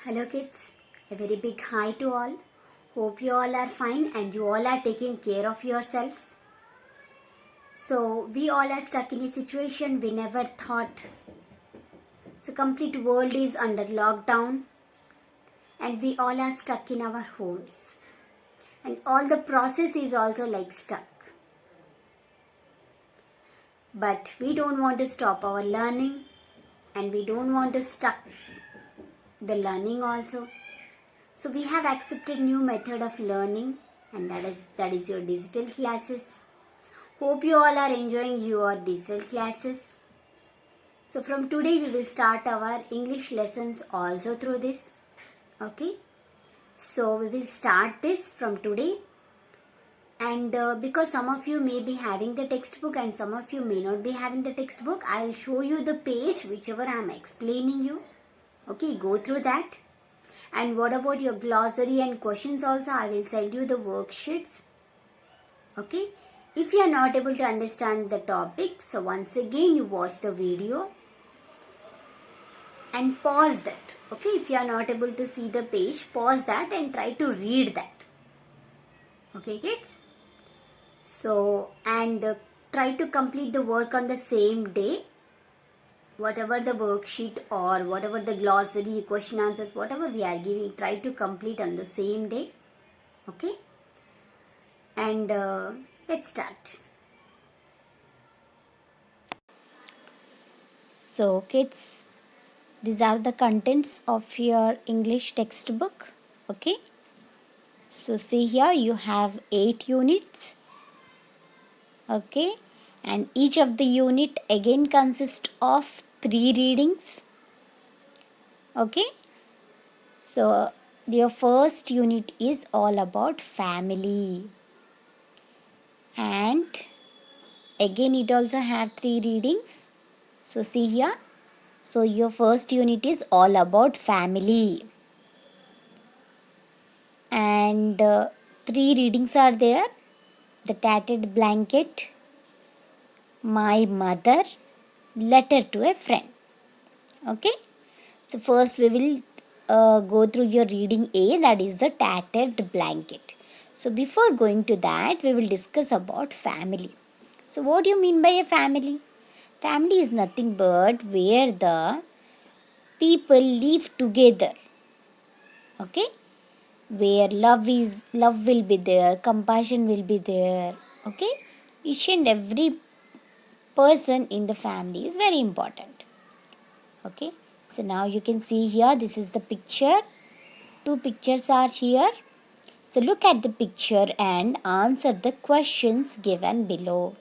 Hello kids, a very big hi to all. Hope you all are fine and you all are taking care of yourselves. So we all are stuck in a situation we never thought. The complete world is under lockdown and we all are stuck in our homes. And all the process is also like stuck. But we don't want to stop our learning and we don't want to stuck the learning also. So we have accepted new method of learning and that is your digital classes. Hope you all are enjoying your digital classes. So from today we will start our English lessons also through this. Okay. So we will start this from today. And because some of you may be having the textbook and some of you may not be having the textbook, I will show you the page whichever I am explaining you. Okay, go through that. And what about your glossary and questions also, I will send you the worksheets. Okay. If you are not able to understand the topic, so once again you watch the video and pause that. Okay, if you are not able to see the page, pause that and try to read that. Okay kids? So, and try to complete the work on the same day. Whatever the worksheet or whatever the glossary, question answers, whatever we are giving, try to complete on the same day. Okay? And let's start. So kids, these are the contents of your English textbook. Okay. So see here you have 8 units. Okay. And each of the unit again consists of 3 readings. Okay. So your first unit is all about family. And again it also have 3 readings. So see here. So your first unit is all about family. And 3 readings are there. The Tattered Blanket, My Mother, Letter to a Friend. Okay. So first we will go through your reading A, that is the Tattered Blanket. So before going to that, we will discuss about family. So what do you mean by a family? Family is nothing but where the people live together. Okay. Where love will be there, compassion will be there. Okay. Each and every person in the family is very important. Okay. So now you can see here, this is the picture. 2 pictures are here. So look at the picture and answer the questions given below.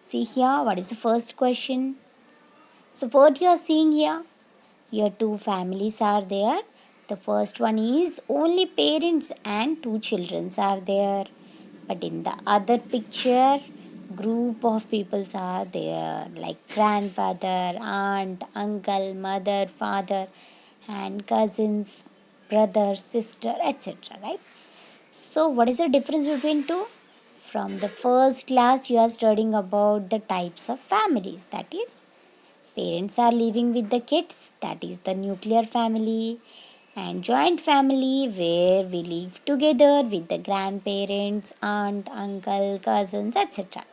See here, what is the first question? So what you are seeing here? Here 2 families are there. The first one is only parents and 2 children are there. But in the other picture, group of peoples are there like grandfather, aunt, uncle, mother, father and cousins, brother, sister, etc. Right? So what is the difference between two? From the first class you are studying about the types of families. That is, parents are living with the kids, that is the nuclear family, and joint family where we live together with the grandparents, aunt, uncle, cousins, etc.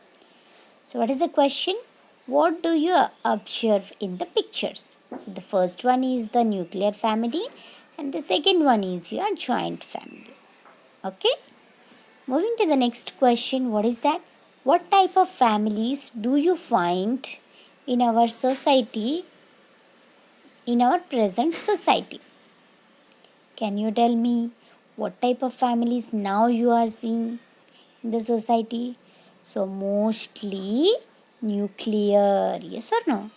So what is the question? What do you observe in the pictures? So the first one is the nuclear family and the second one is your joint family. Okay? Moving to the next question, what is that? What type of families do you find in our society, in our present society? Can you tell me what type of families now you are seeing in the society? So mostly nuclear, yes or no?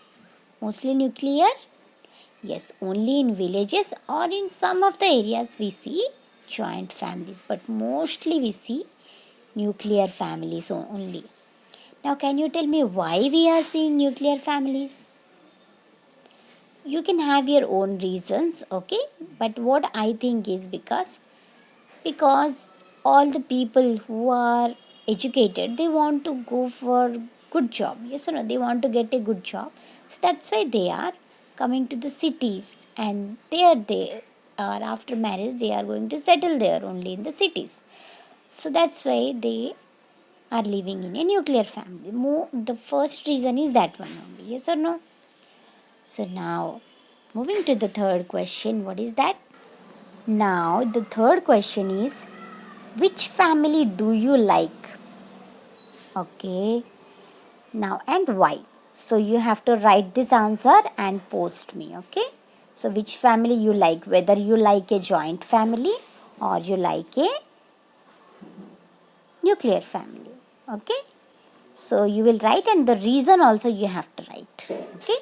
Mostly nuclear? Yes, only in villages or in some of the areas we see joint families, but mostly we see nuclear families only. Now, can you tell me why we are seeing nuclear families? You can have your own reasons, okay? But what I think is because all the people who are educated, they want to go for good job. Yes or no? They want to get a good job. So that's why they are coming to the cities, and there they are, after marriage they are going to settle there only in the cities. So that's why they are living in a nuclear family. The first reason is that one only. Yes or no? So now, moving to the third question, what is that? Now, the third question is, which family do you like? Okay, now and why? So you have to write this answer and post me. Okay, so which family you like, whether you like a joint family or you like a nuclear family. Okay, so you will write, and the reason also you have to write. Okay,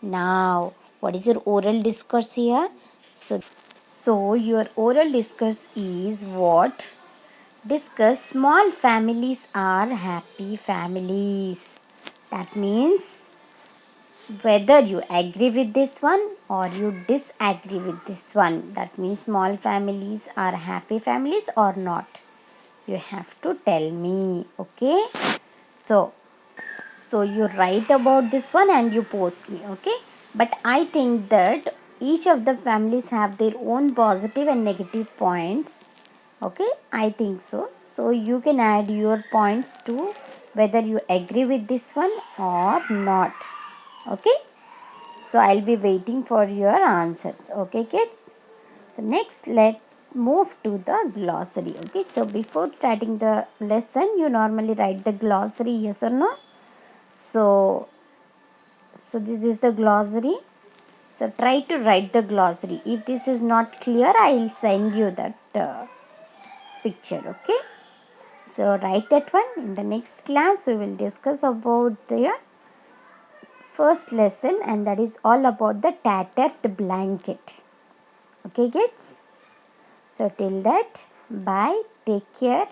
now what is your oral discourse here? So your oral discourse is what? Discuss small families are happy families. That means whether you agree with this one or you disagree with this one. That means small families are happy families or not. You have to tell me. Okay. So you write about this one and you post me. Okay. But I think that each of the families have their own positive and negative points. Okay, I think so. So you can add your points to whether you agree with this one or not. Okay, so I'll be waiting for your answers. Okay, kids. So next, let's move to the glossary. Okay, so before starting the lesson, you normally write the glossary, yes or no? So this is the glossary. So try to write the glossary. If this is not clear, I'll send you that picture. Okay. So write that one. In the next class, we will discuss about the first lesson, and that is all about the tattered blanket. Okay, kids? So till that, bye. Take care.